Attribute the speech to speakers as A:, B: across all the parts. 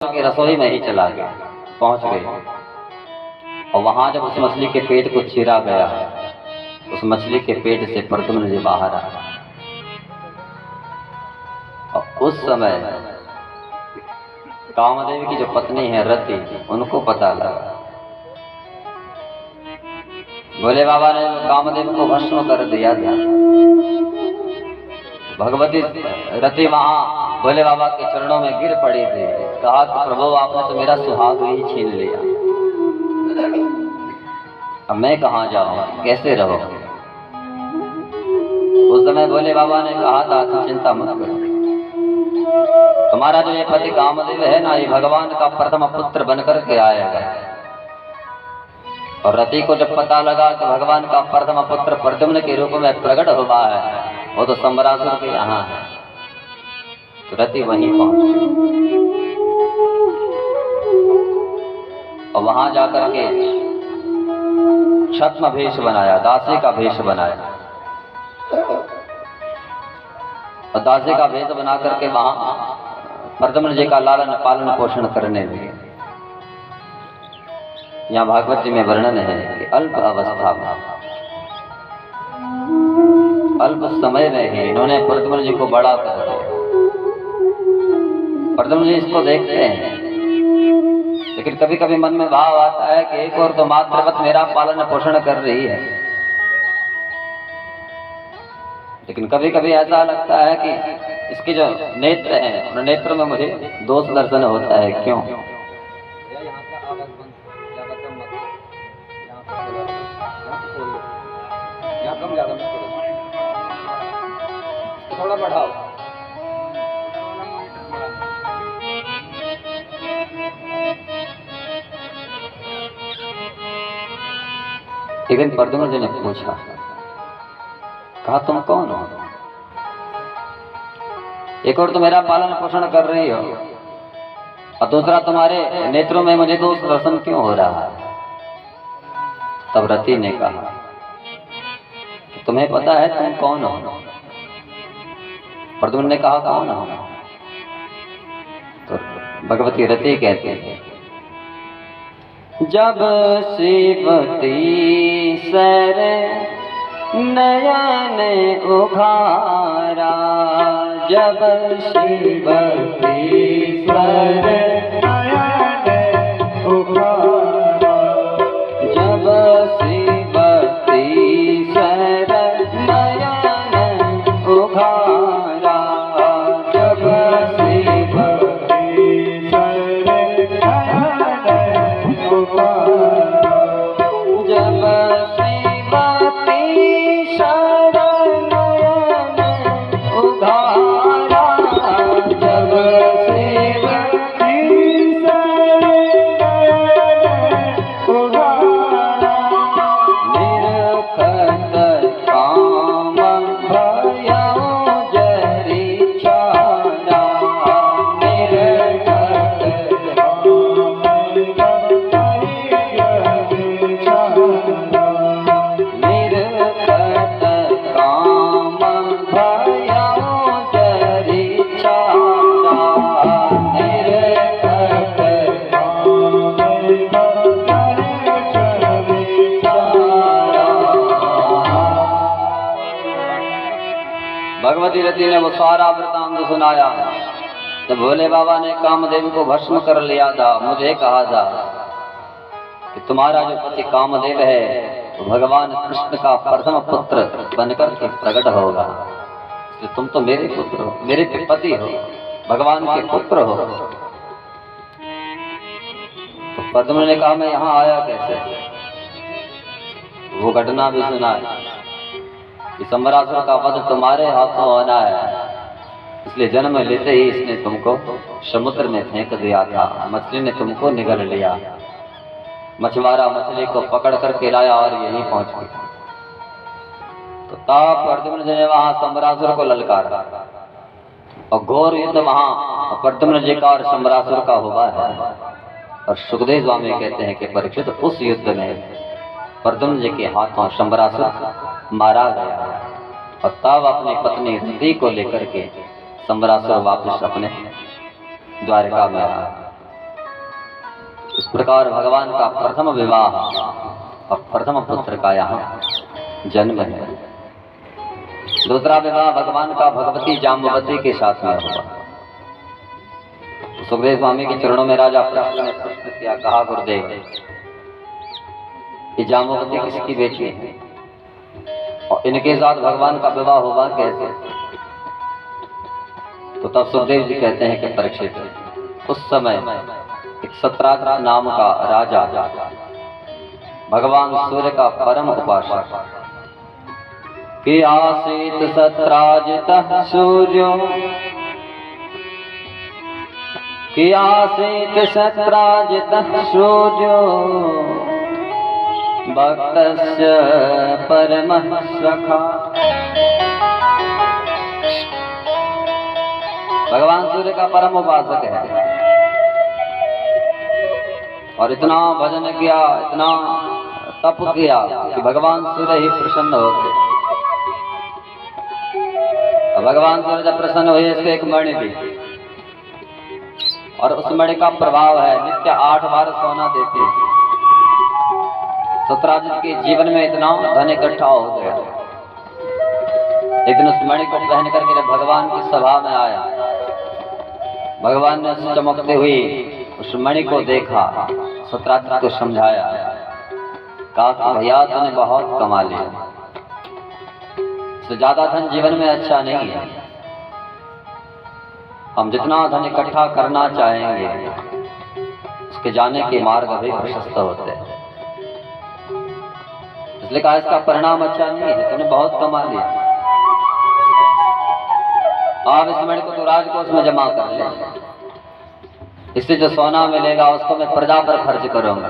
A: के रसोई में ही चला गया, पहुंच गए। और वहां जब उस मछली के पेट को चीरा गया, उस मछली के पेट से प्रद्युम्न जी बाहर आया। और उस समय कामदेव की जो पत्नी है रति, उनको पता लगा। भोले बाबा ने कामदेव को भस्म कर दिया था। भगवती रति वहां भोले बाबा के चरणों में गिर पड़ी थी। कहा कि प्रभु आपने तो मेरा सुहाग ही छीन लिया, अब मैं कहाँ जाऊं, कैसे रहो। उस समय भोले बाबा ने कहा था कि चिंता मत करो, तुम्हारा जो ये पति कामदेव है ना, ये भगवान का प्रथम पुत्र बनकर के आएगा। और रति को जब पता लगा कि भगवान का प्रथम पुत्र प्रद्युम्न के रूप में प्रकट हुआ है, वो तो संबरासुर के यहाँ है, तो रति वहीं पहुंच गई। और वहां जाकर के छद्म भेष बनाया, दासी का भेष बनाया। और दासी का भेष बना करके वहां प्रद्युम्न जी का लालन पालन पोषण करने लगे। यहाँ भागवत जी में वर्णन है कि अल्प अवस्था में, अल्प समय में ही इन्होंने प्रद्युम्न जी को बड़ा कर दिया। प्रद्युम्न जी इसको देखते हैं, लेकिन कभी कभी मन में भाव आता है कि एक और तो मातृवत मेरा पालन पोषण कर रही है, लेकिन कभी कभी ऐसा लगता है कि इसके जो नेत्र हैं, उन नेत्र में मुझे दोष दर्शन होता है। क्यों? थोड़ा बढ़ाओ। एक दिन प्रद्युम्न जी ने पूछा, कहा तुम कौन हो? एक और तो मेरा पालन पोषण कर रही हो, और दूसरा तुम्हारे नेत्रों में मुझे दोष दर्शन क्यों हो रहा है? तब रति ने कहा, तुम्हें पता है तुम कौन हो? प्रद्युम्न ने कहा, कौन हो? तो भगवती रति कहते हैं, जब शिवती सर नयन उघारा, जब शिवती सर नयन उघारा, जब शिवती सर नयन उघारा, जब शिवती सर नयन उघारा, जब शिवती सर नयन उघारा, जब शिवती सर नयन उघारा, निरखत काम भयो जरी छारा, निरखत काम भयो जरी छारा, निरखत काम भयो जरी छारा, निरखत काम भयो जरी छारा। भगवती रति ने वो सारा वृतांत सुनाया। जब भोले बाबा ने कामदेव को भस्म कर लिया था, मुझे कहा था कि तुम्हारा जो पति कामदेव है तो भगवान कृष्ण का प्रथम पुत्र बनकर के प्रकट होगा, इसलिए तुम तो मेरे पुत्र हो, मेरे पति हो, भगवान के पुत्र हो। तो प्रद्युम्न ने कहा, मैं यहाँ आया कैसे? वो घटना भी सुना है कि संबरासुर का वध तुम्हारे हाथों होना है, इसलिए जन्म लेते ही इसने तुमको समुद्र में फेंक दिया था, मछली ने तुमको निगल लिया। मछुआरा मछली को पकड़ कर लाया और यहीं पहुंच गया। तो तब प्रद्युम्न जी ने वहां संबरासुर को ललकारा, और घोर युद्ध वहां प्रद्युम्न जी का और संबरासुर का हुआ है। और सुखदेव स्वामी कहते हैं कि परीक्षित, उस युद्ध में प्रद्युम्न जी के हाथों संबरासुर मारा गया, और तब अपनी पत्नी रति को लेकर के संबरासुर वापस अपने द्वारका में आया। प्रकार भगवान का प्रथम विवाह और प्रथम पुत्र का यहाँ जन्म है। दूसरा विवाह भगवान का भगवती जाम्बवती के साथ में हुआ। सुखदेव स्वामी के चरणों में राजा प्रहलाद ने प्रश्न किया, कहा गुरुदेव कि जाम्बवती किसकी बेटी है और इनके साथ भगवान का विवाह हुआ कैसे? तो तब सुखदेव जी कहते हैं कि परीक्षित, उस समय एक सत्राजित नाम का राजा भगवान सूर्य का परम उपासक कि आसीत सत्राजितः सूर्यो कि आसीत सत्राजितः सूर्यो भक्तस्य परमः सखा। भगवान सूर्य का परम उपासक है और इतना भजन किया, इतना तप किया कि भगवान सूर्य ही प्रसन्न हो गए। भगवान सूर्य जब प्रसन्न हुए इसको एक मणि दी और उस मणि का प्रभाव है नित्य 8 बार सोना देती है। सत्राजित के जीवन में इतना धन इकट्ठा हो गया, लेकिन उस मणि को पहन करके जब भगवान की सभा में आया, भगवान ने उस चमकते हुई उस मणि को देखा, सत्राजित को समझाया, कहा कि भैया तूने बहुत कमा लिया, इससे ज्यादा धन जीवन में अच्छा नहीं है। हम जितना धन इकट्ठा करना चाहेंगे उसके जाने के मार्ग भी प्रशस्त होते हैं। इसलिए कहा इसका परिणाम अच्छा नहीं है, तूने बहुत कमा लिया, आप इस मणि को तो राजकोष में जमा कर ले, इससे जो सोना मिलेगा उसको मैं प्रजा पर खर्च करूंगा।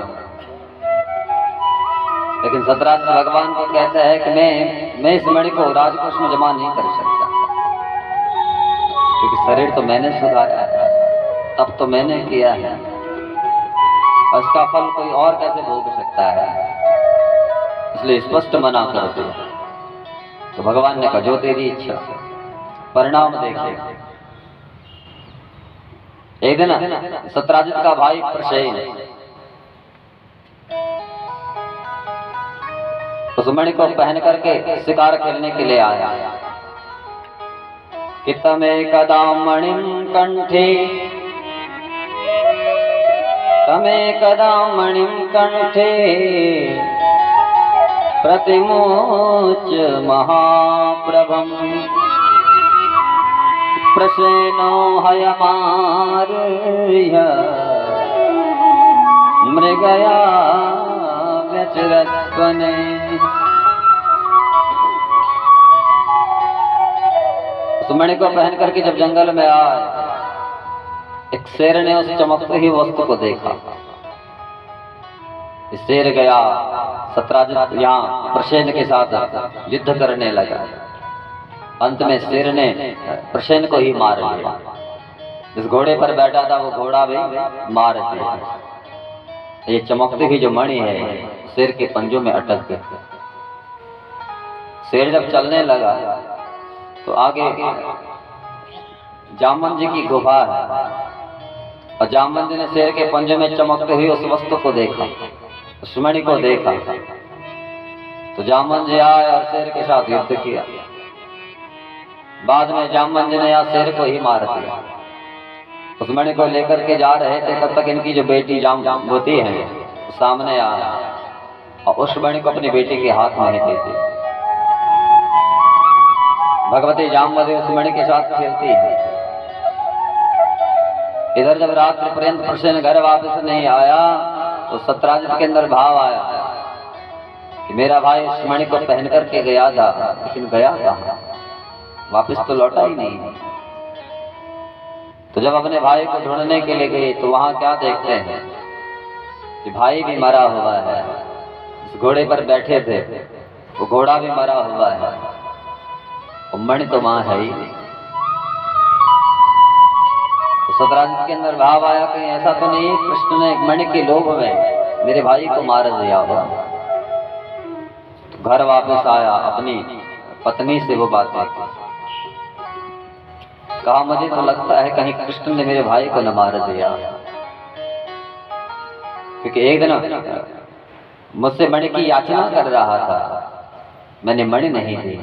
A: लेकिन सत्राजित भगवान को कहता है कि मैं इस मणि को राजकोष में जमा नहीं कर सकता, क्योंकि शरीर तो मैंने सुधारा है, तब तो मैंने किया है, और इसका फल कोई और कैसे भोग सकता है, इसलिए स्पष्ट मना कर दो। तो भगवान ने कहा जो तेरी इच्छा, परिणाम देखे। एक दिन सत्राजित का भाई प्रसेन उस मणि को पहन करके शिकार खेलने के लिए आया कि तमे कदा मणिं कंठे, तमे कदा मणिं कंठे प्रतिमोच महाप्रभम प्रसेनो हयमार्य मृगया व्यचरत्वने। उस मणि को पहन करके जब जंगल में आए, एक शेर ने उस चमकती हुई वस्तु को देखा। शेर गया, सत्राजित यहाँ प्रसेन के साथ युद्ध करने लगा। अंत में शेर ने प्रसेन को ही मार लिया। जिस घोड़े पर बैठा था वो घोड़ा भी मार दिया। ये चमकती हुई जो मणि है शेर के पंजों में अटक गई। शेर जब चलने लगा तो आगे जामवंत जी की गुफा है, और जामवंत जी ने शेर के पंजों में चमकते हुए उस वस्तु को देखा, उस मणि को देखा। तो जामवंत जी आए और शेर के साथ युद्ध किया। बाद में जामवंत जी ने यहाँ शेर को ही मार दिया। उस मणि को लेकर के जा रहे थे, तब तक इनकी जो बेटी जाम्बवती है सामने आया और उस मणि को अपनी बेटी के हाथ में दे दी। भगवती जाम्बवती उस मणि के साथ खेलती है। इधर जब रात्रि पर्यंत प्रसेन घर वापस नहीं आया तो सत्राजित के अंदर भाव आया कि मेरा भाई उस मणि को पहन करके गया था, लेकिन गया कहाँ, वापस तो लौटा ही नहीं। तो जब अपने भाई को ढूंढने के लिए गए तो वहां क्या देखते हैं कि भाई भी मरा हुआ है। इस घोड़े पर बैठे थे वो घोड़ा भी मरा हुआ है, वो मणि तो वहां है ही नहीं। तो सत्राजित के अंदर भाव आया कि ऐसा तो नहीं कृष्ण ने मणि के लोभ में मेरे भाई को मार दिया हो। तो घर वापस आया, अपनी पत्नी से वो बातें कहा, मुझे तो लगता है कहीं कृष्ण ने मेरे भाई को न मार दिया। क्योंकि एक दिन मुझसे मणि की याचना कर रहा था, मैंने मणि नहीं दी,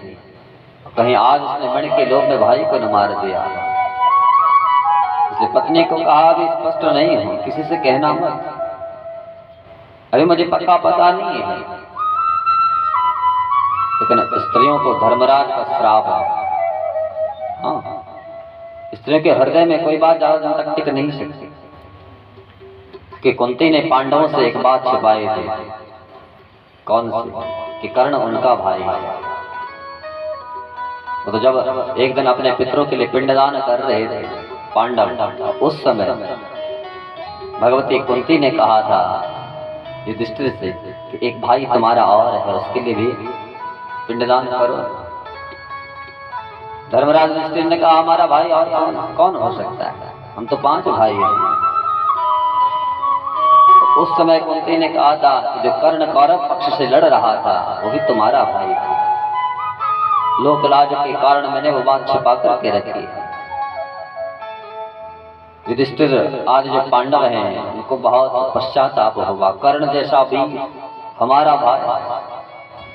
A: कहीं आज उसने मणि के लोभ में भाई को न मार दिया। इसलिए पत्नी को कहा अभी स्पष्ट नहीं हूं, किसी से कहना मत, अभी मुझे पक्का पता नहीं है। लेकिन स्त्रियों को धर्मराज का श्राप है। हाँ, स्त्रियों के हृदय में कोई बात ज्यादा दिन तक टिक नहीं सकती। कि कुंती ने पांडवों से एक बात छिपाई थी। कौन सी? कि कर्ण उनका भाई है। वो तो जब एक दिन अपने पितरों के लिए पिंडदान कर रहे थे पांडव, उस समय भगवती कुंती ने कहा था युधिष्ठिर से कि एक भाई तुम्हारा और है, उसके लिए भी पिंडदान करो। धर्मराज युधिष्ठिर ने कहा हमारा भाई और कौन हो सकता है, हम तो 5 भाई हैं। तो उस समय कुंती ने कहा था कि जो कर्ण कौरव पक्ष से लड़ रहा था वो भी तुम्हारा भाई था। लोकलाज के कारण मैंने वो बात छिपा करके रखी है। युधिष्ठिर आज जो पांडव हैं उनको बहुत पश्चाताप होगा। कर्ण जैसा भी हमारा भाई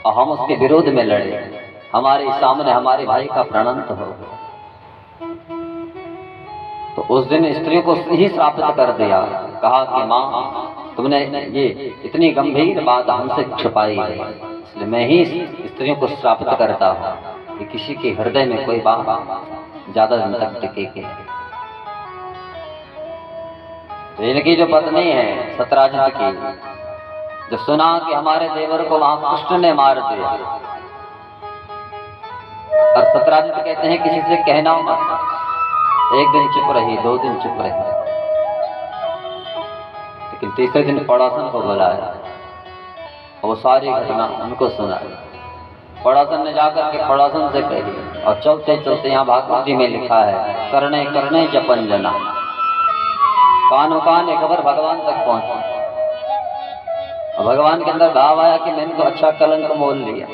A: और हम उसके विरोध में लड़े, हमारे सामने हमारे भाई का प्रणंत हो। तो उस दिन स्त्रियों को ही श्रापित कर दिया। कहा कि माँ तुमने ये इतनी गंभीर बात हमसे छुपाई है, इसलिए मैं ही स्त्रियों को श्रापित करता हूँ कि किसी के हृदय में कोई बात ज्यादा दिन तक टिके। तो इनकी जो पत्नी है सत्राजित की, जब सुना कि हमारे देवर को वहां कृष्ण ने मार दिया, और सत्राजित कहते हैं किसी से कहना मत। एक दिन चुप रही, 2 दिन चुप रही, लेकिन तीसरे दिन पड़ोसन को बुलाया और वो सारी घटना उनको सुनाई। पड़ोसन ने जाकर के पड़ोसन से कही, और चलते चलते यहाँ भागवत जी में लिखा है करने करने जपन जना, कानों कान ये खबर भगवान तक पहुंची। और भगवान के अंदर भाव आया कि मैंने तो अच्छा कलंक मोल लिया।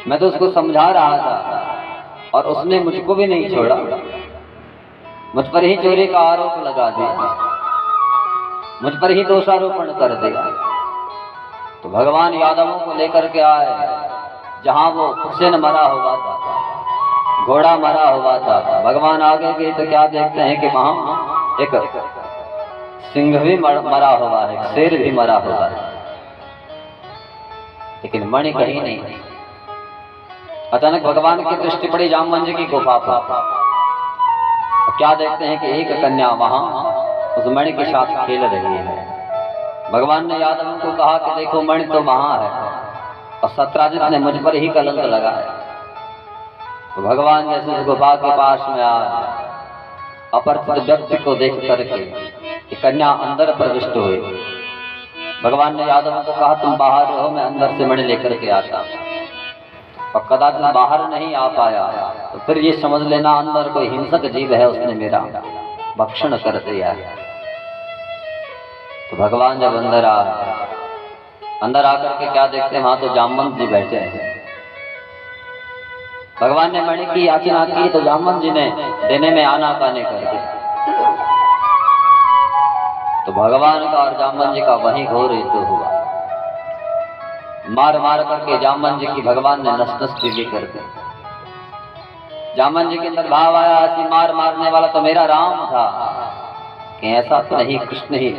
A: मैं तो उसको समझा रहा था और उसने मुझको भी नहीं छोड़ा, मुझ पर ही चोरी का आरोप लगा दिया, मुझ पर ही दोषारोपण कर दिया। तो भगवान यादवों को लेकर के आए जहां वो हुसैन मरा हुआ था, घोड़ा मरा हुआ था। भगवान आगे गए तो क्या देखते हैं कि वहां एक सिंह भी मरा हुआ है, शेर भी मरा हुआ है, लेकिन मणि कहीं नहीं। अचानक भगवान की दृष्टि पड़ी जामवंत जी की गुफा पर। क्या देखते हैं कि एक कन्या वहां उस मणि के साथ खेल रही है। भगवान ने यादवों को कहा कि देखो मणि तो वहां है, और सत्राजित ने मुझ पर ही कलंक लगाया। तो भगवान जैसे उस गुफा के पास में आए, अपरिचित व्यक्ति को देख करके कि कन्या अंदर प्रविष्ट हुई। भगवान ने यादवों को कहा तुम बाहर रहो, मैं अंदर से मणि लेकर के आता। और कदाचित बाहर नहीं आ पाया तो फिर ये समझ लेना अंदर कोई हिंसक जीव है, उसने मेरा भक्षण कर दिया है। तो भगवान जब अंदर आकर के क्या देखते हैं, वहां तो जामवंत जी बैठे हैं। भगवान ने मणि की याचना की तो जामवंत जी ने देने में आनाकानी कर दी। तो भगवान का और जामवंत जी का वही घोर युद्ध हुआ। मार मार करके जामवंत जी की भगवान ने नस नस पीली कर दी। जामवंत जी के अंदर भाव आया, ऐसी मार मारने वाला तो मेरा राम था, कि ऐसा तो नहीं, कृष्ण ही,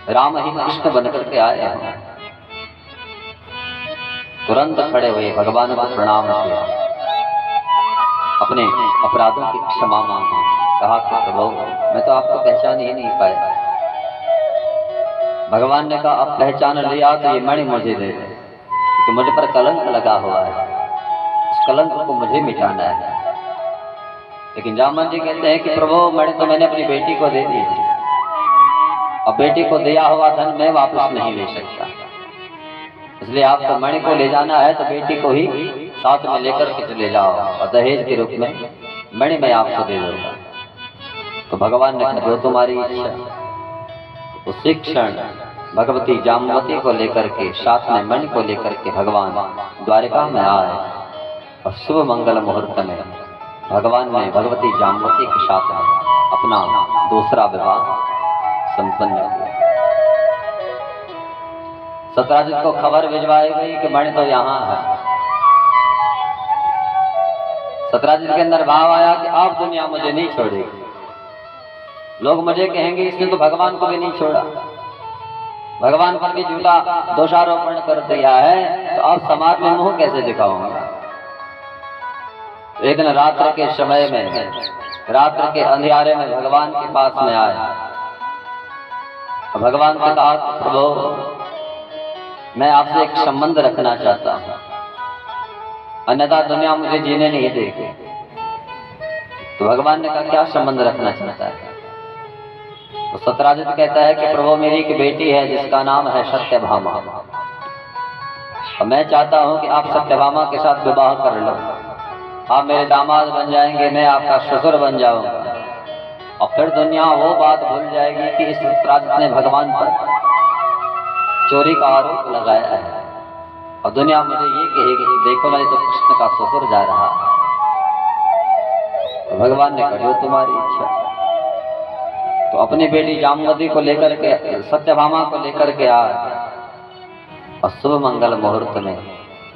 A: राम ही कृष्ण बनकर के आए हैं। तुरंत खड़े हुए, भगवान को प्रणाम किया, अपने अपराधों की क्षमा मांगी। कहा कि प्रभु मैं तो आपको पहचान ही नहीं पाया। भगवान ने कहा अब पहचान लिया तो ये मणि मुझे दे दे, क्योंकि मुझ पर कलंक लगा हुआ है, उस कलंक को मुझे मिटाना है। लेकिन जामवंत जी कहते हैं कि प्रभु मणि तो मैंने अपनी बेटी को दे दी, और बेटी को दिया हुआ धन मैं वापस नहीं ले सकता, इसलिए आपको मणि को ले जाना है तो बेटी को ही साथ में लेकर के चले जाओ, और दहेज के रूप में मणि मैं आपको दे दूंगा। तो भगवान ने कहा जो तुम्हारी इच्छा। उसी क्षण भगवती जामवती को लेकर के, साथ में मणि को लेकर के भगवान द्वारिका में आए, और शुभ मंगल मुहूर्त में भगवान ने भगवती जामवती के साथ में अपना दूसरा विवाह संपन्न किया। सत्राजित को खबर भिजवाई गई कि मणि तो यहाँ है। सत्राजित के अंदर भाव आया कि अब दुनिया मुझे नहीं छोड़ेगी। लोग मुझे कहेंगे इसने तो भगवान को भी नहीं छोड़ा, भगवान पर भी झूठा दोषारोपण कर दिया है, तो अब समाज में मुंह कैसे दिखाऊंगा। एक दिन रात्र के समय में, रात्र के अंधियारे में भगवान के पास में आया। भगवान से कहा, प्रभु मैं आपसे एक संबंध रखना चाहता हूं, अन्यथा दुनिया मुझे जीने नहीं देगी। तो भगवान ने कहा, क्या संबंध रखना चाहता है? तो सत्राजित कहता है कि प्रभु मेरी एक बेटी है जिसका नाम है सत्यभामा, और मैं चाहता हूं कि आप सत्यभामा के साथ विवाह कर लो। आप मेरे दामाद बन जाएंगे, मैं आपका ससुर बन जाऊंगा, और फिर दुनिया वो बात भूल जाएगी कि इस सत्राजित ने भगवान पर चोरी का आरोप लगाया है, और दुनिया मुझे ये कहेगी कि देखो मैं तो कृष्ण का ससुर जा रहा है। तो भगवान ने कहा, जो तुम्हारी इच्छा। तो अपनी बेटी जामवती को लेकर के, सत्यभामा को लेकर के आए, और शुभ मंगल मुहूर्त में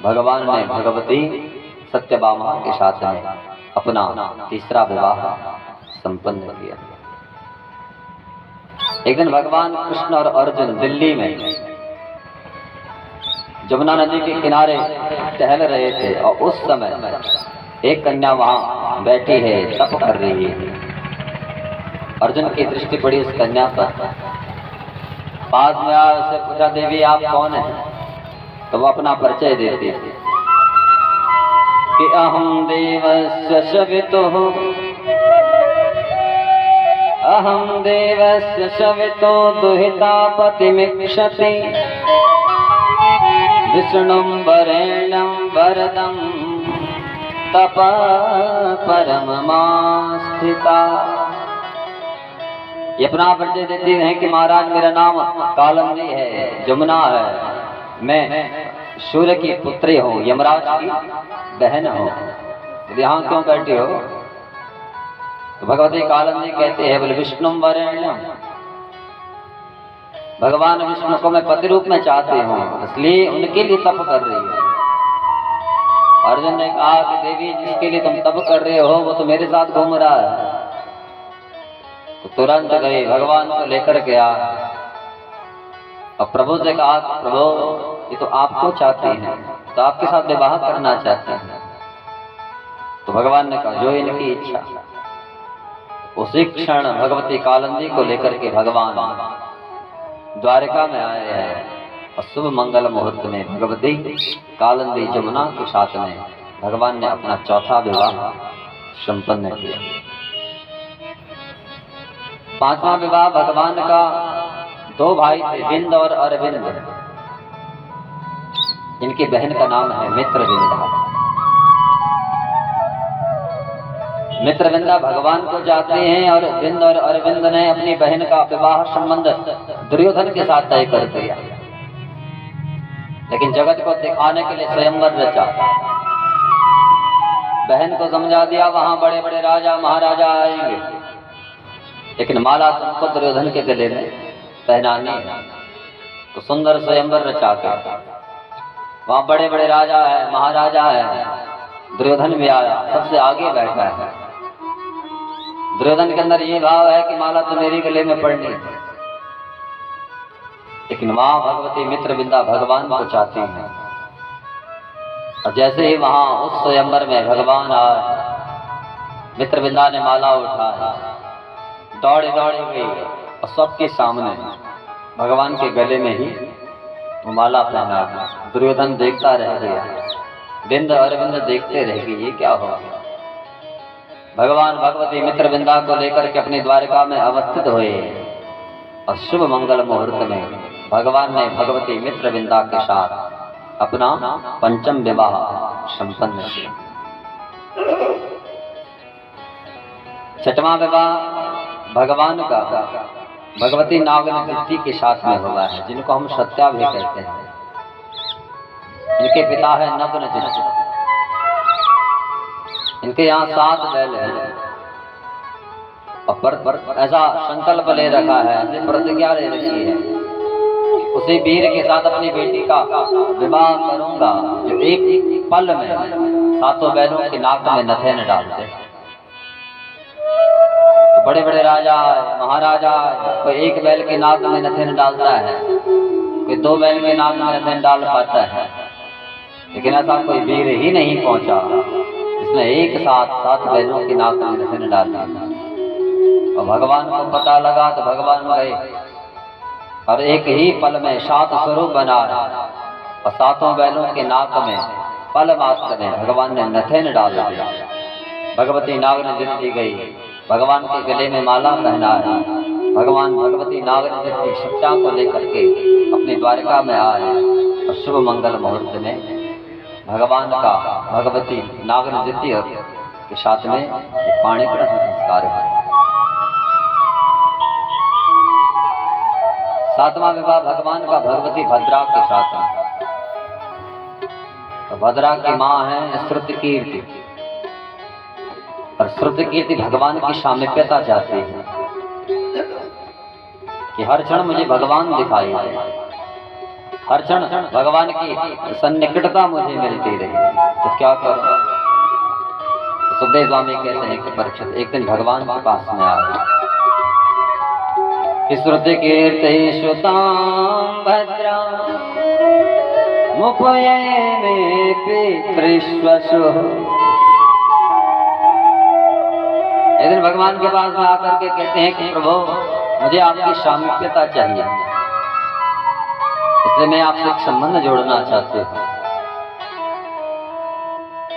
A: भगवान ने भगवती सत्यभामा के साथ में अपना तीसरा विवाह संपन्न किया। एक दिन भगवान कृष्ण और अर्जुन दिल्ली में जमुना नदी के किनारे टहल रहे थे, और उस समय एक कन्या वहां बैठी है, तप कर रही है। अर्जुन की दृष्टि पड़ी उस कन्या पर, पास में आया, उससे पूछा, देवी आप कौन है? तो वो अपना परिचय देती थी कि अहम देवस्य सवितुः, अहम देवस्य सवितो दुहिता पतिमिक्षति, विष्णुं वरेण्यं वरदं तपः परममास्थिता। ये अपना परिचय देती है कि महाराज मेरा नाम कालंदी है, जमुना है, मैं सूर्य की पुत्री हूँ, यमराज की बहन हूँ। यहाँ क्यों बैठी हो? तो भगवती कालंदी कहते हैं, बोले विष्णुं वरेण्यं, भगवान विष्णु को मैं पति रूप में चाहती हूँ, इसलिए उनके लिए तप कर रही है। अर्जुन ने कहा कि देवी जिसके लिए तुम तप कर रहे हो वो तो मेरे साथ घूम रहा है। तो तुरंत गए, भगवान को लेकर के आ, और प्रभु से कहा, प्रभु ये तो आपको चाहती हैं, तो आपके साथ विवाह करना चाहते हैं। तो भगवान ने कहा, जो इनकी इच्छा। उसी क्षण भगवती कालंदी को लेकर के भगवान द्वारिका में आए हैं, और शुभ मंगल मुहूर्त में भगवती कालंदी जमुना के साथ में भगवान ने अपना चौथा विवाह संपन्न किया। पांचवा विवाह भगवान का, दो भाई थे, विंद और अरविंद। इनकी बहन का नाम है मित्रविंदा। मित्रविंदा भगवान को चाहते हैं, और विंद और अरविंद ने अपनी बहन का विवाह संबंध दुर्योधन के साथ तय कर दिया। लेकिन जगत को दिखाने के लिए स्वयंवर रचा, बहन को समझा दिया वहां बड़े बड़े राजा महाराजा आएंगे, लेकिन माला तुमको दुर्योधन के गले में पहनानी है। तो सुंदर स्वयंवर रचा कर वहां बड़े बड़े राजा है, महाराजा है, दुर्योधन भी आया, सबसे आगे बैठा है। दुर्योधन के अंदर ये भाव है कि माला तो मेरी गले में पड़नी है, लेकिन वहां भगवती मित्रविंदा भगवान को चाहती हैं। और जैसे ही वहां उस स्वयंवर में भगवान आए, मित्रविंदा ने माला उठाया, दौड़ी दौड़ी गई, और सबके सामने भगवान के गले में ही वो माला पहना दी। दुर्योधन देखता रह गया, विंद अरविंद देखते रह गए, ये क्या हो गया। भगवान भगवती मित्रविंदा को लेकर के अपनी द्वारिका में अवस्थित हुए, और शुभ मंगल मुहूर्त में भगवान ने भगवती मित्रविंदा के साथ अपना पंचम विवाह संपन्न किया। छठवां विवाह भगवान का भगवती नागनृत्य के साथ में हुआ है, जिनको हम सत्या भी कहते हैं। इनके पिता है नग्नजित। इनके यहाँ 7 बैल हैं। और पर ऐसा संकल्प ले रखा है, ऐसी प्रतिज्ञा ले रखी है कि उसी वीर के साथ अपनी बेटी का विवाह करूंगा जो एक पल में सातों बैलों के नाक में नथेन डाल दे। तो बड़े बड़े राजा महाराजा कोई एक बैल के नाक में नथेन डालता है, कोई दो बैल के नाक में नथेन डाल पाता है, लेकिन ऐसा कोई वीर ही नहीं पहुंचा जिसने एक साथ 7 बैलों के नाक में नथेन डाल दिया। और भगवान को पता लगा तो भगवान गए और एक ही पल में 7 स्वरूप बना और 7 बैलों के नाक में पल मात्र में भगवान ने नथेन डाल दिया। भगवती नागन दी गई, भगवान के गले में माला पहनाया। भगवान भगवती नागन की शिक्षा को लेकर के अपनी द्वारका में आए और शुभ मंगल मुहूर्त में भगवान का भगवती नागन के साथ में पाणी ग्रहण संस्कार है। 7वां विवाह भगवान का भगवती भद्रा के साथ है। तो भद्रा की मां है श्रुति कीर्ति, और श्रुति कीर्ति भगवान की सामीप्यता चाहती है कि हर क्षण मुझे भगवान दिखाई दे, हर क्षण भगवान की सन्निकटता मुझे मिलती रही। तो क्या करूं? तो सुखदेव स्वामी कहते हैं कि परीक्षित एक दिन भगवान के पास में आए। श्रुति कीर्ति श्रुतां भद्रा मुपये में पितृश्वशु। एक दिन भगवान के पास में आकर के कहते हैं कि प्रभु मुझे आपकी सामीप्यता चाहिए, इसलिए मैं आपसे एक संबंध जोड़ना चाहती हूँ।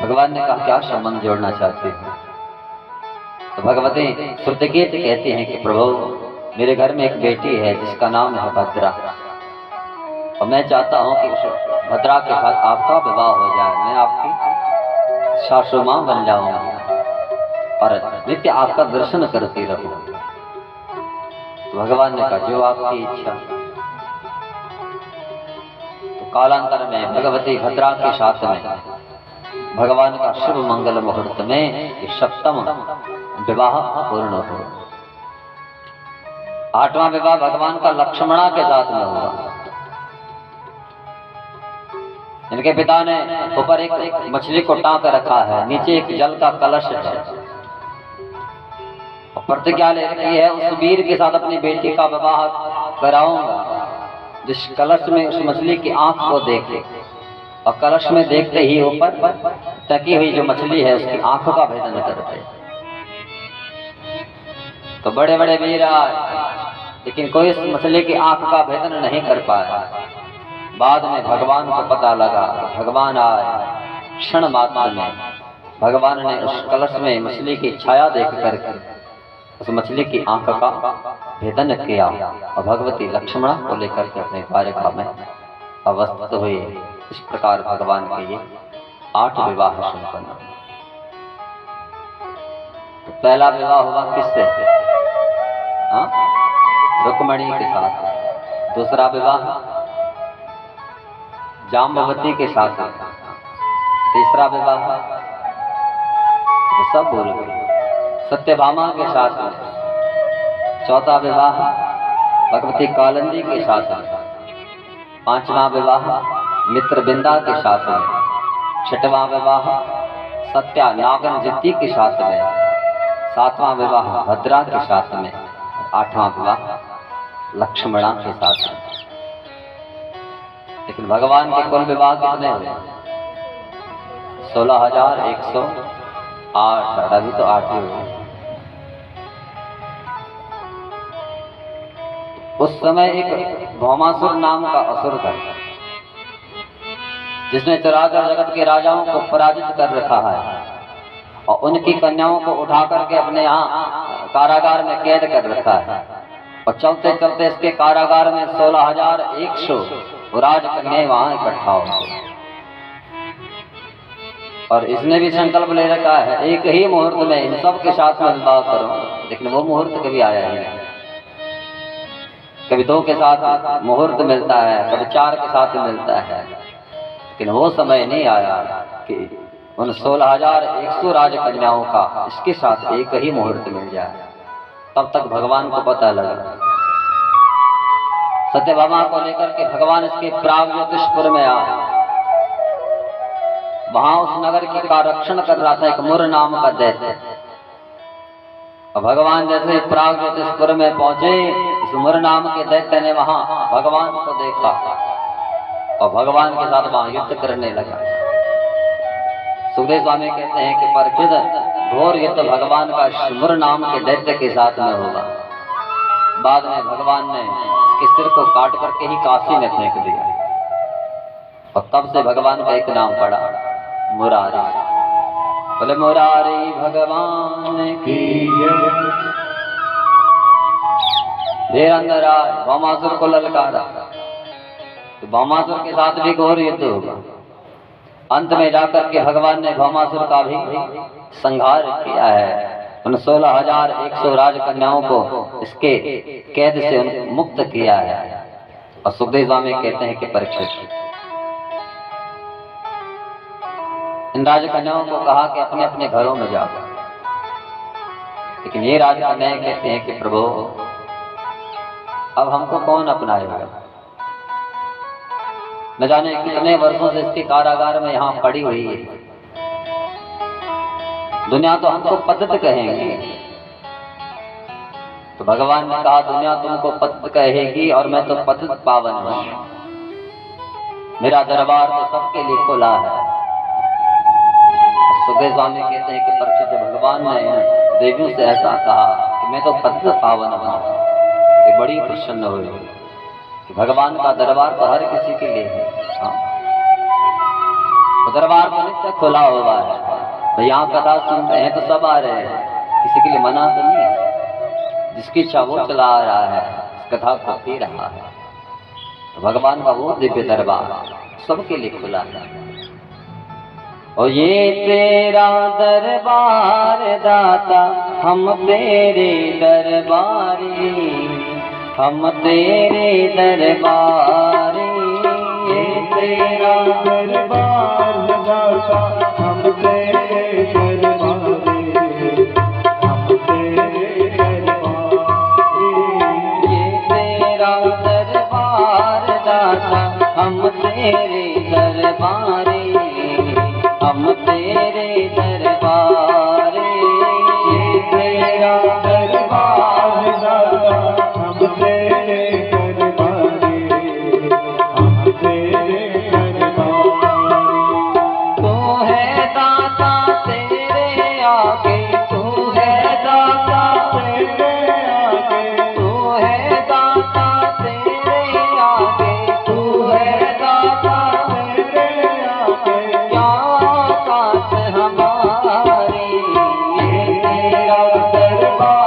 A: भगवान ने कहा क्या संबंध जोड़ना चाहती हूँ? तो भगवती श्रुतिकीर्ति कहती हैं कि प्रभु मेरे घर में एक बेटी है जिसका नाम है भद्रा, और मैं चाहता हूँ कि उस भद्रा के साथ आपका विवाह हो जाए, मैं आपकी सासू माँ बन जाऊंगी और नित्य आपका दर्शन करती रहूं। तो भगवान ने कहा जो आपकी इच्छा। तो कालांतर में भगवती भद्रा के साथ में भगवान का शुभ मंगल मुहूर्त में 7वां विवाह पूर्ण हो। 8वां विवाह भगवान का लक्ष्मणा के साथ में हुआ। इनके पिता ने ऊपर एक मछली को टांक रखा है, नीचे एक जल का कलश है, और प्रतिज्ञा ले रखी है उस वीर के साथ अपनी बेटी का विवाह कराऊंगा जिस कलश में उस मछली की आंख को देखे, और कलश में देखते ही ऊपर टकी हुई जो मछली है उसकी आंख का भेदन करते। तो बड़े बड़े वीर आए, लेकिन कोई इस मछली की आंख का भेदन नहीं कर पाया। बाद में भगवान को पता लगा, भगवान आए, क्षण मात्र में भगवान ने उस कलश में मछली की छाया देख कर उस मछली की आंख का भेदन किया, और भगवती लक्ष्मणा को लेकर के अपने द्वारका में अवस्थित हुए। इस प्रकार भगवान के ये 8 विवाह संपन्न। तो पहला विवाह हुआ किससे? रुक्मणी के साथ। दूसरा विवाह जाम्बवती के साथ। तीसरा विवाह तो सब बोल गए सत्यभामा के साथ में। चौथा विवाह भगवती कालिंदी के साथ में। 5वां विवाह मित्रबिंदा के साथ में। 6वां विवाह सत्या नागन जित्ती के साथ में। 7वां विवाह भद्रा के साथ में। 8वां विवाह लक्ष्मणा के साथ में। लेकिन भगवान के कुल विवाह कितने हुए? 16,108। अभी तो 8 ही हुए। उस समय एक भौमासुर नाम का असुर था जिसने चराचर जगत के राजाओं को पराजित कर रखा है और उनकी कन्याओं को उठा करके अपने यहाँ कारागार में कैद कर रखा है। और चलते चलते इसके कारागार में 16,100 राजकन्याएं वहां इकट्ठा हो गई। और इसने भी संकल्प ले रखा है एक ही मुहूर्त में इन सब के साथ में विवाह करूं, लेकिन वो मुहूर्त कभी आया ही नहीं। कभी 2 के साथ मुहूर्त मिलता है, कभी 4 के साथ मिलता है, लेकिन वो समय नहीं आया कि उन 16,100 राजकन्याओं का इसके साथ एक ही मुहूर्त मिल जाए। तब तक भगवान को पता लगा। सत्यभामा को लेकर के भगवान इसके प्रागज्योतिषपुर में आए। वहां उस नगर की का रक्षण कर रहा था एक मुर नाम का दैत्य। और भगवान जैसे प्रागज्योतिषपुर में पहुंचे, इस मुर नाम के दैत्य ने वहां भगवान को देखा और भगवान के साथ वहां युद्ध करने लगा। सुखदेव स्वामी कहते हैं कि परीक्षित, घोर युद्ध भगवान का मुर नाम के दैत्य के साथ में होगा। बाद में भगवान ने इसके सिर को काट करके ही काशी में फेंक दिया और तब से भगवान का एक नाम पड़ा, मुरारी। बोले मुरारी भगवान की जय। फिर अंदर आए, भौमासुर को ललकारा। तो भौमासुर के साथ भी घोर युद्ध होगा। अंत में जाकर के भगवान ने भौमासुर का भी संहार किया है। उन 16,100 राजकन्याओं को इसके कैद से मुक्त किया है। और सुखदेव स्वामी कहते हैं कि परीक्षित, इन राजकन्याओं को कहा कि अपने अपने घरों में जाओ। लेकिन ये राजकन्याएं कहते हैं कि प्रभु, अब हमको कौन अपनाएगा? न जाने कितने वर्षों से इसके कारागार में यहाँ पड़ी हुई है। दुनिया तो हमको पतित कहेंगी। तो भगवान ने कहा, दुनिया तुमको पतित कहेगी और मैं तो पतित पावन हूं। मेरा दरबार तो सबके लिए खुला है। सुखदेव स्वामी कहते हैं कि परीक्षित, जब भगवान ने देवियों से ऐसा कहा कि मैं तो पतित पावन हूं, तो बड़ी प्रसन्न हुई कि भगवान का दरबार तो हर किसी के लिए है। तो दरबार तो नित्य खुला हुआ है। तो यहाँ कथा सुन रहे हैं तो सब आ रहे हैं, किसी के लिए मना तो नहीं है। जिसकी इच्छा वो चला आ रहा है, इस कथा को पी रहा है। तो भगवान का वो दिव्य दरबार सबके लिए खुला है। और ये तेरा दरबार दाता, हम तेरे दरबारी, हम तेरे दरबारी। ये तेरा दरबार दाता, हम तेरे दरबारी, हम तेरे दरबारी। ये तेरा दरबार दाता, हम तेरे दरबारी, हम तेरे दरबारी। ये तेरा दरबार दाता, हम तेरे दरबारी, हम तेरे दरबारी। तू है दाता तेरे आगे, तू है दाता तेरे आगे, तू है दाता तेरे आगे, तू है दाता तेरे आगे। क्या हमारी, ये तेरा दरबार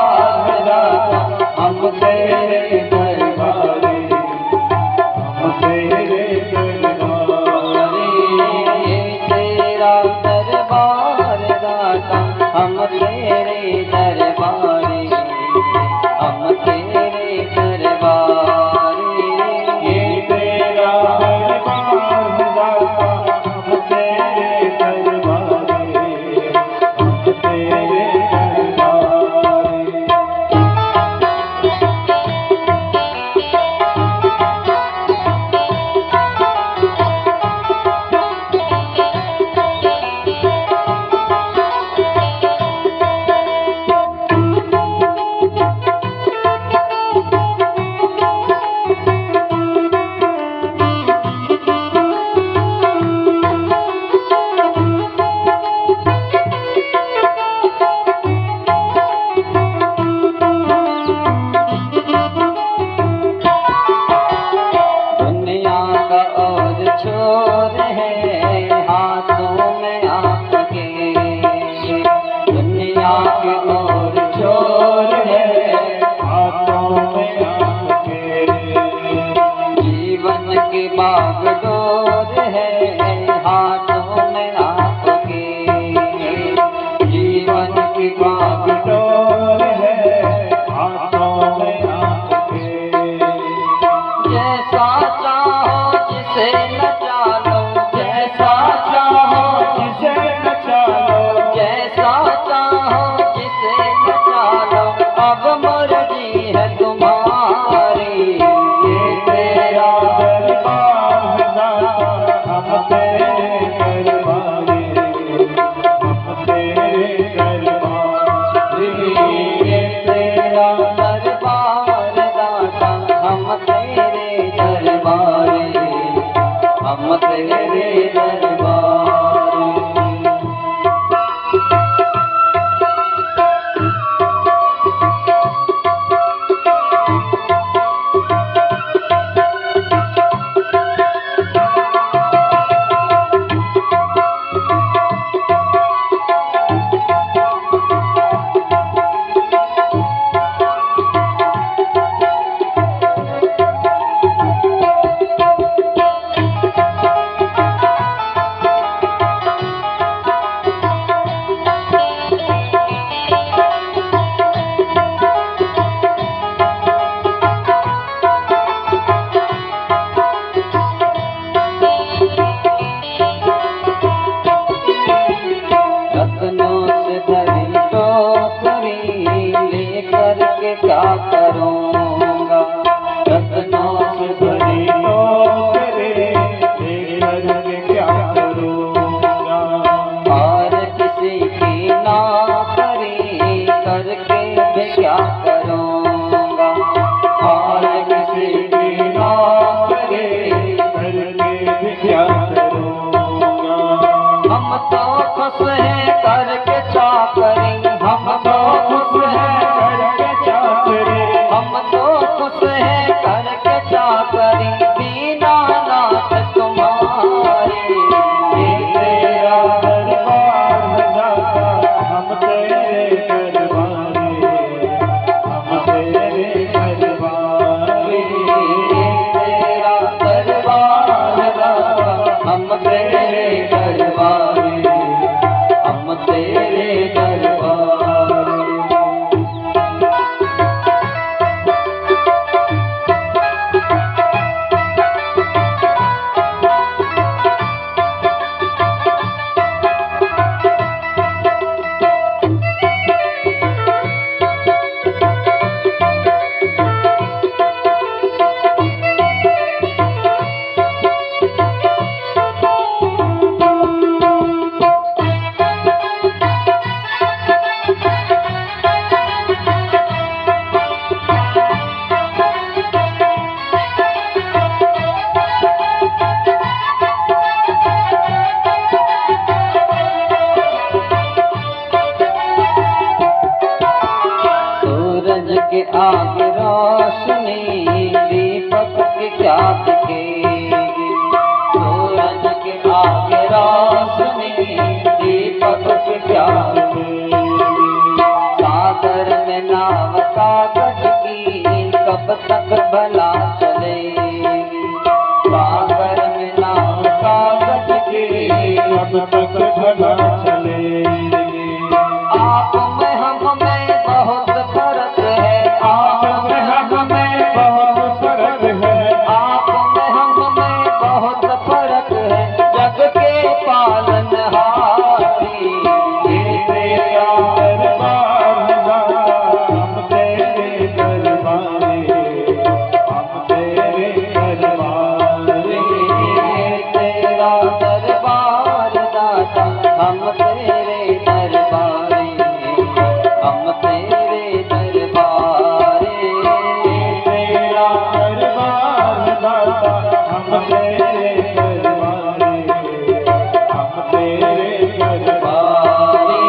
A: खुश है करके चाकरी दीनानाथ तुम्हारी।
B: ये तेरा दरबार दाता हम तेरे दरबारी, हम तेरे दरबारी।
A: तेरा दरबार दाता हम तेरे दरबारी, हम तेरे दरबारी। के आगे रोशनी दीपक के क्या दिखेगी। सूरज के आगे रोशनी दीपक के क्या दिखेगी। सागर में नाव कागज की कब तक भला चलेगी। सागर में नाव कागज की
B: कब तक भला चलेगी।
A: आप में हम में बहुत फर्क है, आप में हम में
B: बहुत फर्क है,
A: आप में हम में बहुत फर्क है। जग के पालनहारी
B: ये तेरा दरबार दाता हम तेरे दरबारी, हम तेरे दरबारी।
A: ये तेरा दरबार दाता हम तेरे दरबारी, हम तेरे दरबारी।
B: तेरा दरबार दाता हम तेरे दरबारी, हम तेरे दरबारी।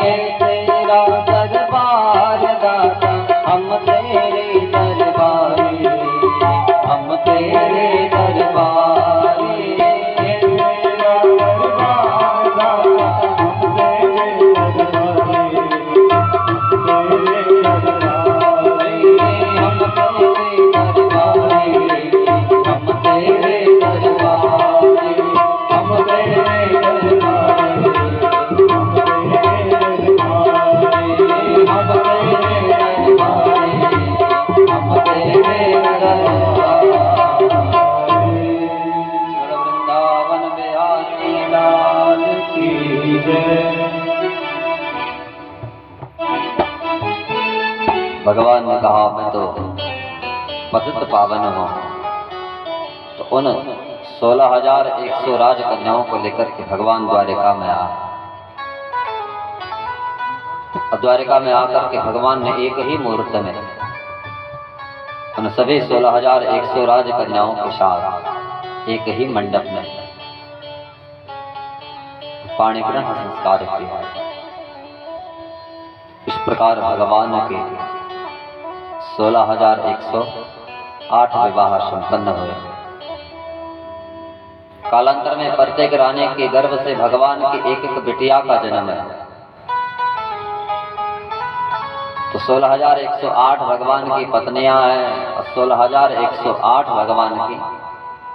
A: ये तेरा दरबार दाता हम तेरे दरबारी, हम तेरे दरबारी।
B: तेरा दरबार दाता हम तेरे दरबारी, तेरे दरबारी।
A: हम तेरे दरबारी, हम तेरे दरबारी, हम तेरे दरबारी, हम तेरे दरबारी, हम तेरे दरबारी, हम तेरे दरबारी। वृंदावन बिहारी लाल की जय। भगवान ने कहा मैं तो पतित पावन हूँ। तो उन 16,100 राजकन्याओं को लेकर के भगवान द्वारिका में आए। और द्वारिका में आकर के भगवान ने एक ही मुहूर्त में उन सभी 16,100 राजकन्याओं के साथ एक ही मंडप में पाणिग्रहण संस्कार किया। इस प्रकार भगवान के 16,108 विवाह संपन्न हुए। कालांतर में प्रत्येक रानी के गर्भ से भगवान की एक एक बिटिया का जन्म है। तो 16,108 भगवान की पत्नियां हैं और 16,108 भगवान की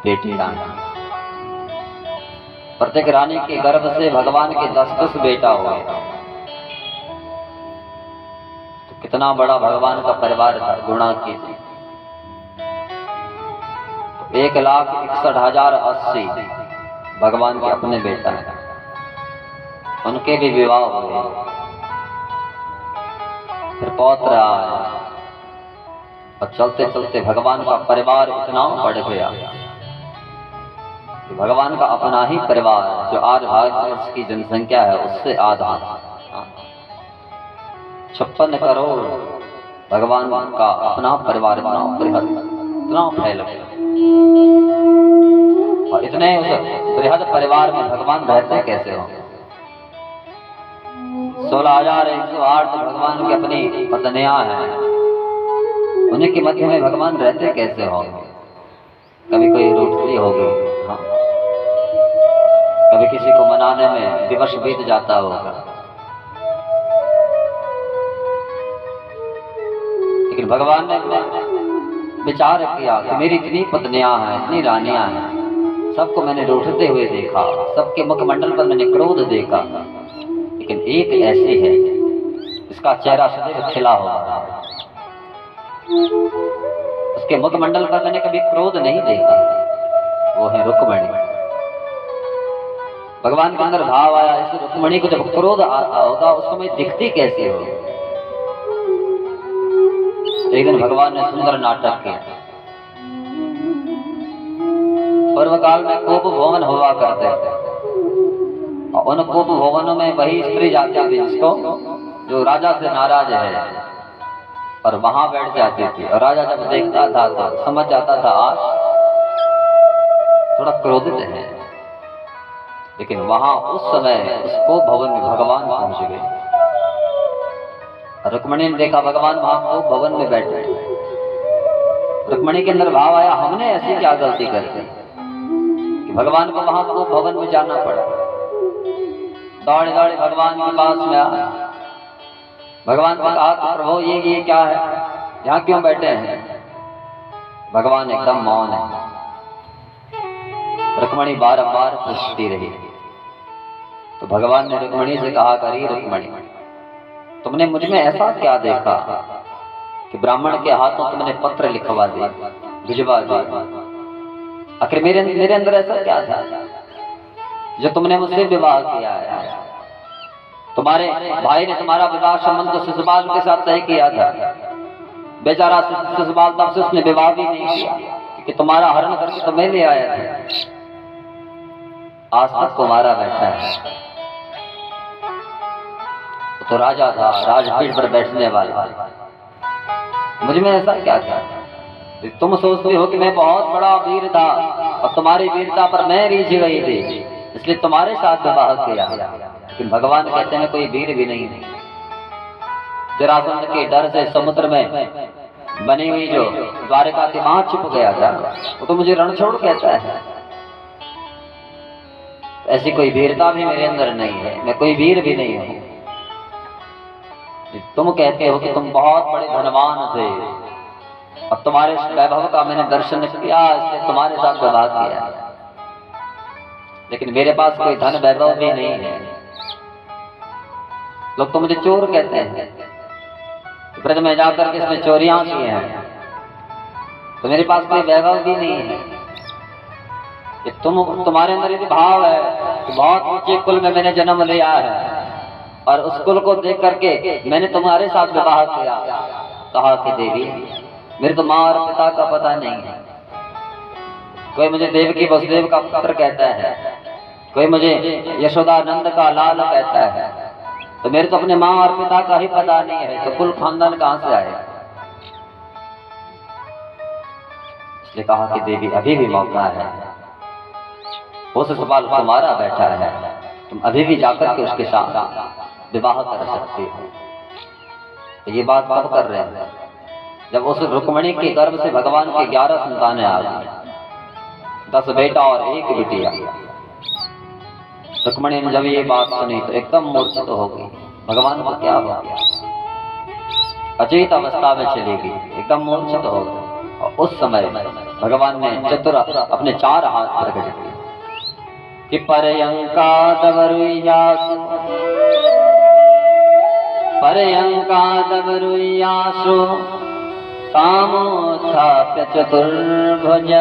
A: बेटियां हैं। प्रत्येक रानी के गर्भ से भगवान के 10-10 बेटा हुए। तो कितना बड़ा भगवान का परिवार था, गुणा कीजिए। 1,61,080 भगवान के अपने बेटा हैं, उनके भी विवाह हुए। फिर पौत्र आए और चलते चलते भगवान का परिवार इतना बढ़ गया कि भगवान का अपना ही परिवार जो आज भारतवर्ष की जनसंख्या है उससे आधा 56 करोड़ भगवान का अपना परिवार इतना बृहद, इतना फैल गया। और इतने उस बृहद परिवार में भगवान रहते कैसे हो? 16,108 भगवान की अपनी पत्नियां हैं उन्हीं के मध्य में भगवान रहते कैसे होंगे? कभी कोई रूठती होगी, हाँ, कभी किसी को मनाने में दिवस बीत जाता होगा, लेकिन भगवान ने विचार किया कि मेरी इतनी पत्नियां हैं, इतनी रानियां हैं, सबको मैंने रूठते हुए देखा, सबके मुखमंडल पर मैंने क्रोध देखा, लेकिन एक ऐसी है इसका चेहरा सदैव खिला हुआ, उसके मुखमंडल पर मैंने कभी क्रोध नहीं देखा, वो है रुक्मणी। भगवान के अंदर भाव आया, इस रुक्मणी को जब क्रोध आता होगा उस समय दिखती कैसी हो। एक दिन भगवान ने सुंदर नाटक किया। पूर्व काल में कोप भवन हुआ करते थे, और उन कोप भवनों में वही स्त्री जाती थी जिसको जो राजा से नाराज है, और वहां बैठ जाती थी, और राजा जब देखता था तो समझ जाता था आज थोड़ा क्रोधित है, लेकिन वहां उस समय उस कोप भवन में भगवान पहुंच गए। रुक्मणी ने देखा भगवान वहां कोप भवन में बैठे। रुक्मणी के अंदर भाव आया, हमने ऐसी क्या गलती कर दी कि भगवान को वहां कोप भवन में जाना पड़ा। दौड़े दौड़े भगवान के पास में आया, भगवान से कहा कि प्रभु ये क्या है, यहाँ क्यों बैठे हैं? भगवान एकदम मौन है। रुक्मणी बारंबार पूछती रही, तो भगवान ने रुक्मणी से कहा, करी रुक्मणी, तुमने मुझ में ऐसा क्या देखा कि ब्राह्मण के हाथों तुमने पत्र लिखवा दिया, भिजवा दिया? आखिर मेरे अंदर ऐसा क्या था जो तुमने मुझसे विवाह किया है? तुम्हारे भाई ने तुम्हारा विवाह संबंध तो शिशुपाल के साथ तय किया था, बेचारा शिशुपाल तब से उसने विवाह भी नहीं किया, क्योंकि तुम्हारा हरण करके तो मैं ले आया था। आज तक तुम्हारा बैठा है, तो राजा था, राजपीठ पर बैठने वाला, मुझ में ऐसा क्या था? तुम सोचते हो कि मैं बहुत बड़ा वीर था और तुम्हारी वीरता पर मैं रीझ गई थी, इसलिए तुम्हारे साथ विवाह किया, लेकिन भगवान कहते हैं कोई वीर भी नहीं है। जरासंध के डर से समुद्र में बनी हुई जो द्वारका की मां छुप गया था, वो तो मुझे रणछोड़ कहता है। ऐसी कोई वीरता भी मेरे अंदर नहीं है, मैं कोई वीर भी नहीं हूं। तुम कहते हो कि तुम बहुत बड़े धनवान थे और तुम्हारे वैभव का मैंने दर्शन किया, इसलिए तुम्हारे साथ विवाह किया, लेकिन मेरे पास कोई धन वैभव भी नहीं है। लोग तो मुझे चोर कहते हैं, ब्रज में जाकर के इसने चोरियां की हैं, तो मेरे पास कोई वैभव भी नहीं है। कि तुम्हारे अंदर यदि भाव है कि बहुत ऊंचे कुल में मैंने जन्म लिया है और उस कुल को देख करके मैंने तुम्हारे साथ विवाह किया, कहा कि देवी मेरे तो माँ और पिता का पता नहीं है, कोई मुझे देवकी वसुदेव का पुत्र कहता है, कोई मुझे यशोदानंद का लाल कहता है, तो मेरे तो अपने माँ और पिता का ही पता नहीं है, तो कुल खानदान कहां से आए? इसलिए कहा कि देवी अभी भी मौका है, वो शिशुपाल तुम्हारा बैठा है, तुम अभी भी जाकर के उसके साथ विवाह कर सकते हो। तो ये बात कब कर रहे हैं? जब उस रुक्मणी के गर्भ से भगवान के 11 संतानें आ गई, 10 बेटा और 1 बिटिया। रुक्मणी ने जब ये बात सुनी तो एकदम मूर्छित हो गई, भगवान को क्या हो गया, अचेत अवस्था में चली गई, एकदम मूर्छित हो गई। और उस समय भगवान ने चतुर अपने 4 हाथ प्रकट किए कि पर्यंकादवरुयासु कामोत्थाप्य चतुर्भुज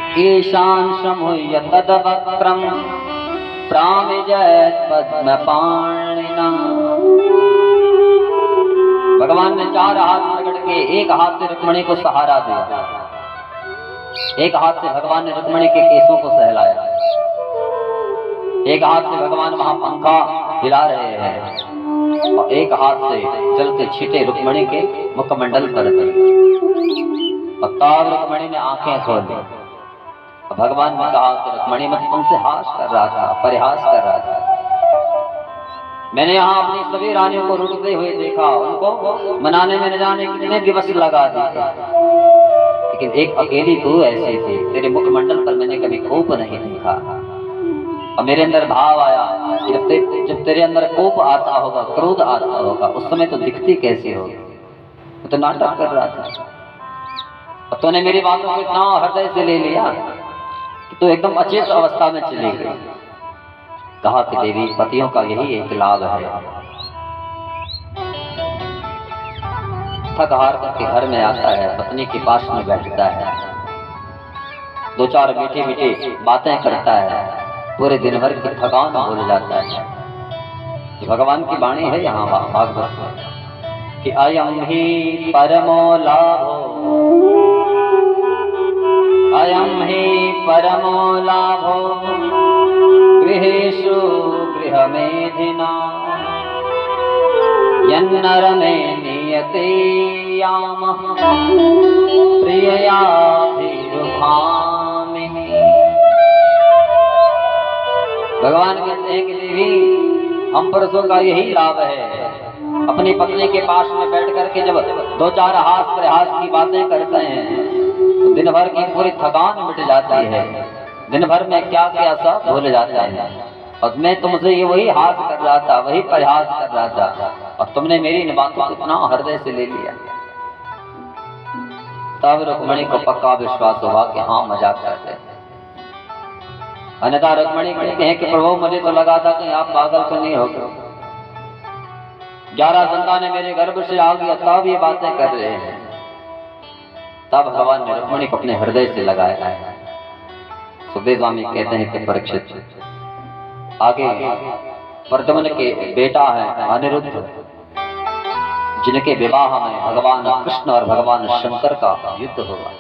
A: केशान् समूह्य तद्वक्त्रं प्रामिजयत् पद्मपाणिना। भगवान ने 4 हाथ प्रकट के, एक हाथ से रुक्मणी को सहारा दिया, एक हाथ से भगवान ने रुक्मणी के केसों को सहलाया, एक हाथ से भगवान वहां पंखा हिला रहे हैं और एक हाथ से चलते छींटे रुक्मणी के मुखमंडल पर थे। और तब रुक्मणी ने आंखें खोली और भगवान ने कहा कि रुक्मणी मैं तुमसे हास कर रहा था, परिहास कर रहा था, मैंने यहाँ अपनी सभी रानियों को रुकते हुए देखा, उनको मनाने में न जाने कितने दिवस लगा दिए, लेकिन एक अकेली तू ऐसी थी, तेरे मुखमंडल पर मैंने कभी कोप नहीं देखा। और मेरे अंदर भाव आया कि जब तेरे अंदर कोप आता होगा, क्रोध आता होगा, उस समय तो दिखती कैसी होगी। मैं तो नाटक कर रहा था और तूने मेरी बातों को इतना हृदय से ले लिया कि तू एकदम अचेत अवस्था में चली गई। कहा कि देवी, पतियों का यही एक लाभ है, थक हार करके घर में आता है, पत्नी के पास में बैठता है, दो चार मीठी मीठी बातें करता है, पूरे दिन भर की थकान भूल जाता है। भगवान की वाणी है यहाँ भागवत में कि अयम ही परमो लाभो, अयम ही परमो लाभो गृहेषु गृहमेधिना यन्नरमे नियते यामः प्रिययाभिरुभामिः। भगवान कहते हैं कि देवी, हम पुरुषों का यही लाभ है, अपनी पत्नी के पास में बैठ करके जब दो चार हास प्रहास की बातें करते हैं तो दिन भर की पूरी थकान मिट जाती है, दिन भर में क्या क्या सब भूल जाता है। और मैं तुमसे ये वही हास कर रहा था, वही प्रयास कर रहा था, और तुमने मेरी इन बातों को इतना हृदय से ले लिया। तब रुक्मणी को पक्का विश्वास हुआ कि हाँ, मजाक करते हैं। अन्यथा रुक्मणी कहते हैं कि प्रभु, मुझे तो लगा था कि आप पागल तो नहीं हो गए, 11 संतानें मेरे गर्भ से आ गई, तब ये बातें कर रहे हैं। तब भगवान ने रुक्मणी को अपने हृदय से लगाया है। सुखदेव स्वामी कहते हैं कि परीक्षित, आगे प्रद्युम्न के बेटा है अनिरुद्ध, जिनके विवाह में भगवान कृष्ण और भगवान शंकर का युद्ध होगा।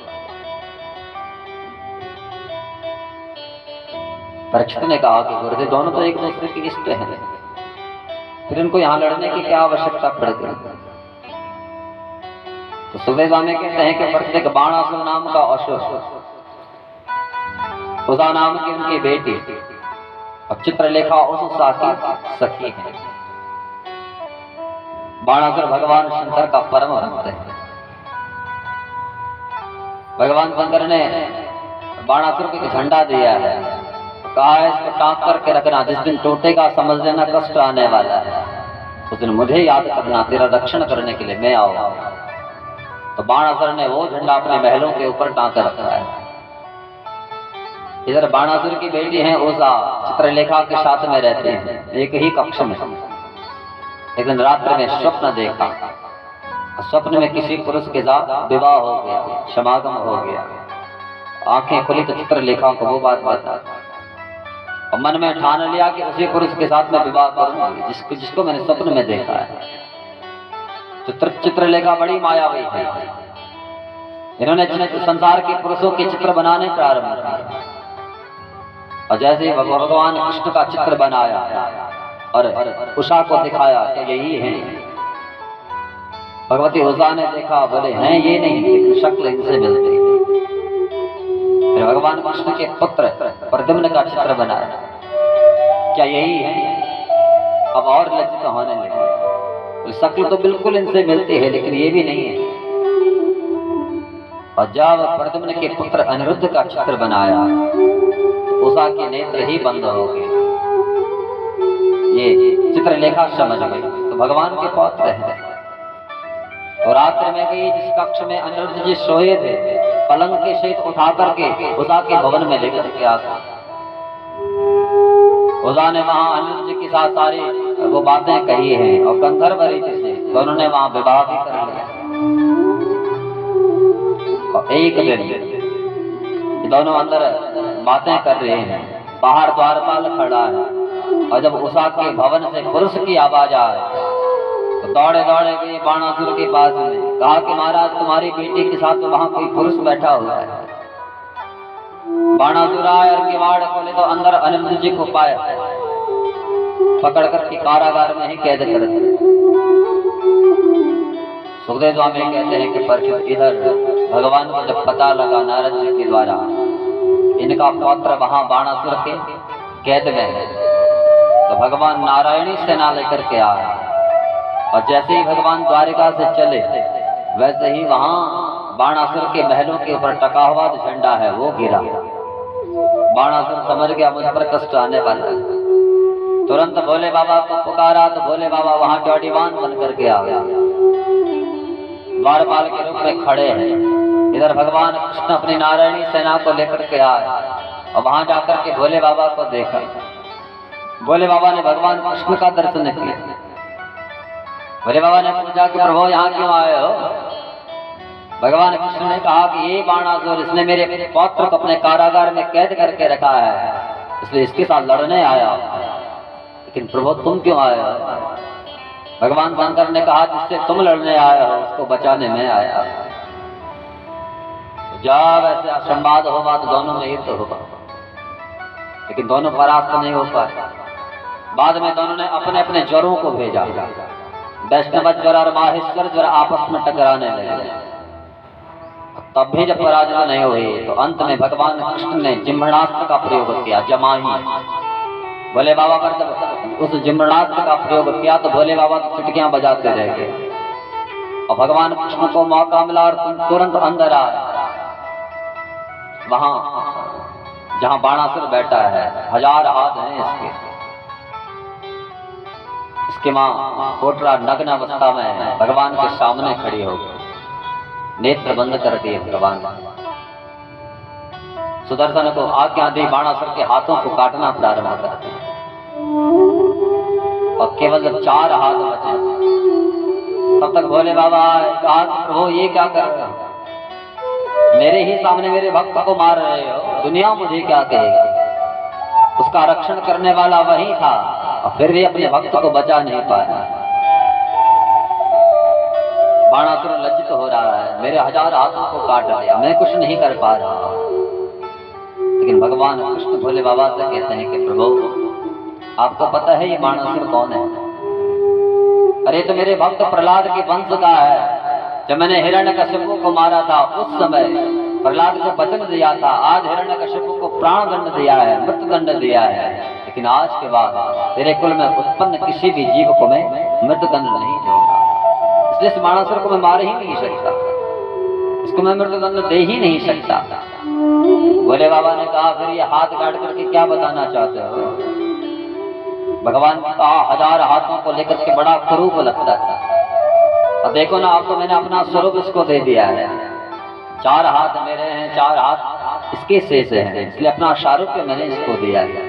A: परीक्षित ने कहा कि गुरुदेव, दोनों तो एक दूसरे के इष्ट हैं, फिर इनको यहाँ लड़ने की क्या आवश्यकता पड़ गई? तो सुखदेव स्वामी कहते हैं कि प्रत्येक बाणासुर नाम का असुर, उषा नाम की उनकी बेटी और चित्रलेखा उस साथी सखी है। बाणासुर भगवान शंकर का परम भक्त है। भगवान शंकर ने बाणासुर को झंडा दिया है, कहा है इसको टांग करके रखना, जिस दिन टूटेगा समझ लेना कष्ट आने वाला है, उस दिन मुझे याद करना, तेरा रक्षण करने के लिए मैं आऊंगा। तो बाणासुर ने वो झंडा अपने महलों के ऊपर टांग कर रखा है। इधर बाणासुर की बेटी है उषा, चित्रलेखा के साथ में रहते हैं एक ही कक्ष में। एक दिन रात्रि में स्वप्न देखा, स्वप्न में किसी पुरुष के साथ विवाह हो गया, समागम हो गया। आंखें खुली तो चित्रलेखा को वो बात बता और मन में ठान लिया कि उसी पुरुष के साथ में विवाह करूंगी जिसको मैंने स्वप्न में देखा है। चित्रलेखा बड़ी मायावी है। इन्होंने संसार के पुरुषों के चित्र बनाने प्रारंभ किए और जैसे भगवान कृष्ण का चित्र बनाया और उषा को दिखाया कि यही है। भगवती उषा ने देखा, बोले हैं ये नहीं, लेकिन शक्ल इनसे मिलती है। फिर भगवान कृष्ण के पुत्र प्रद्युम्न का चित्र बनाया, क्या यही है? अब और लज्जित होने लगे, शक्ल तो बिल्कुल इनसे मिलती है लेकिन ये भी नहीं है। और जब प्रद्युम्न के पुत्र अनिरुद्ध का चित्र बनाया, उषा के नेत्र ही बंद हो गए। ये चित्रलेखा समझ गई तो भगवान के पौत्र हैं। और रात्रि में गई जिस कक्ष में अनिरुद्ध जी सोए थे, पलंग के शेत उठा करके उषा के भवन में लेकर के आ गए। उषा ने वहां अनिरुद्ध जी के साथ सारी वो बातें कही हैं और गंधर्व रीति से दोनों ने वहां विवाह भी कर लिया। और एक दिन दोनों अंदर बातें कर रहे हैं, बाहर द्वारपाल खड़ा है और जब उषा के भवन से पुरुष की आवाज आए तो दौड़े दौड़े गए बाणासुर के पास में, कहा कि महाराज तुम्हारी बेटी के साथ वहां कोई पुरुष बैठा हुआ है। बाणासुर आए और किवाड़ खोले तो अंदर अनिरुद्ध जी को पाए, पकड़ कर के कारागार में ही कैद कर दिए। सुखदेव स्वामी कहते हैं कि परीक्षित, इधर भगवान को जब पता लगा नारद जी के द्वारा इनका पौत्र वहां बाणासुर के कैद में है, तो भगवान नारायणी सेना लेकर के आए और जैसे ही भगवान द्वारिका से चले वैसे ही वहां बाणासुर के महलों के ऊपर टका हुआ जो झंडा है वो गिरा। बाणासुर समझ गया मुझ पर कष्ट आने वाला है, तुरंत भोले बाबा को पुकारा तो भोले बाबा वहां डॉडीवान बन करके आ गया, द्वारपाल के रूप में खड़े हैं। इधर भगवान कृष्ण अपनी नारायणी सेना को लेकर के आए और वहां जाकर के भोले बाबा को देखा। भोले बाबा ने भगवान कृष्ण का दर्शन किया। भोले बाबा ने पूछा कि प्रभु यहाँ क्यों आए हो? भगवान कृष्ण ने कहा कि ये बाणासुर, इसने मेरे पौत्र को अपने कारागार में कैद करके रखा है, इसलिए इसके साथ लड़ने आया। लेकिन प्रभु तुम क्यों आए हो? भगवान शंकर ने कहा जिससे तुम लड़ने आए हो उसको बचाने में आया। जब ऐसे संवाद होगा तो दोनों में युद्ध होगा, लेकिन दोनों परास्त नहीं हो पाए। बाद में दोनों ने अपने अपने ज्वरों को भेजा। वैष्णव ज्वर और माहेश्वर ज्वर आपस में टकराने लगे। तब भी जब पराजय नहीं हुई तो अंत में भगवान कृष्ण ने जिम्हणास्त्र का प्रयोग किया, जमाही। भोले बाबा पर जब उस जिम्हणास्त्र का प्रयोग किया तो भोले बाबा तो चुटकियां बजाते रह गए और भगवान कृष्ण को मौका मिला और तुरंत अंदर आए। वहां जहां बाणासुर बैठा है, 1000 हाथ हैं इसके मां कोटरा नग्न अवस्था में भगवान के सामने खड़ी हो गई, नेत्र बंद कर दिए। भगवान सुदर्शन को आज्ञा दी, बाणासुर के हाथों को काटना प्रारंभ कर दिया और केवल जब 4 हाथ बचे तब तक भोले बाबा कहा प्रभु ये क्या कर रहे हो? मेरे ही सामने मेरे भक्त को मार रहे हो, दुनिया मुझे क्या कहेगी? उसका रक्षण करने वाला वही था और फिर भी अपने भक्त को बचा नहीं पाया। बाणासुर लज्जित हो रहा है, मेरे 1000 हाथों को काट लिया, मैं कुछ नहीं कर पा रहा। लेकिन भगवान कृष्ण भोले बाबा से कहते हैं कि प्रभु आपको पता है ये बाणासुर कौन है? अरे तो मेरे भक्त प्रहलाद के वंश का है। जब मैंने हिरण्यकश्यप को मारा था उस समय प्रहलाद को वचन दिया था, आज हिरण्यकश्यप को प्राण दंड दिया है, मृत्यु दंड दिया है, लेकिन आज के बाद तेरे कुल में उत्पन्न किसी भी जीव को मैं मृत्यु दंड नहीं दूंगा। इसलिए इस बाणासुर को मैं मार ही नहीं सकता, इसको मैं मृत्यु दंड दे ही नहीं सकता। भोले बाबा ने कहा फिर ये हाथ काट करके क्या बताना चाहते हो? भगवान ने कहा 1000 हाथों को लेकर के बड़ा स्वरूप लगता था, अब देखो ना अब तो मैंने अपना स्वरूप इसको दे दिया है। 4 हाथ मेरे हैं, 4 हाथ इसके शेष हैं, इसलिए अपना शारूप्य मैंने इसको दिया है।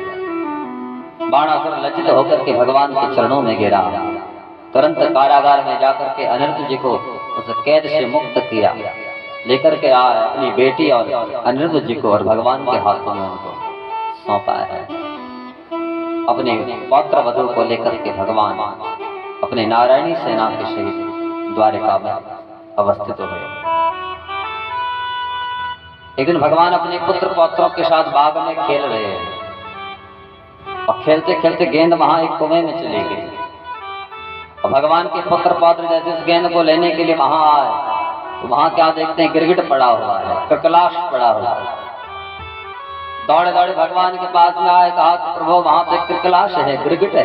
A: बाणासुर लज्जित होकर के भगवान के चरणों में गिरा, तुरंत कारागार में जाकर के अनिरुद्ध जी को उस कैद से मुक्त किया, लेकर के आए अपनी बेटी और अनिरुद्ध जी को और भगवान के हाथों में उनको सौंपा है। अपने पौत्र वधू को लेकर के भगवान अपने नारायणी सेना के सहित द्वारिका में अवस्थित हुए। एक दिन भगवान अपने पुत्र पौत्रों के साथ बाग में खेल रहे हैं और खेलते खेलते गेंद वहां एक कुएं में चली गई और भगवान के पुत्र पौत्र जैसे उस गेंद को लेने के लिए वहां आए तो वहां क्या देखते हैं, गिरगिट पड़ा हुआ है, ककलाश पड़ा हुआ है। दौड़े दौड़े भगवान के पास में आए, कहा कि प्रभु वहां पे ककलाश है, गिरगिट है।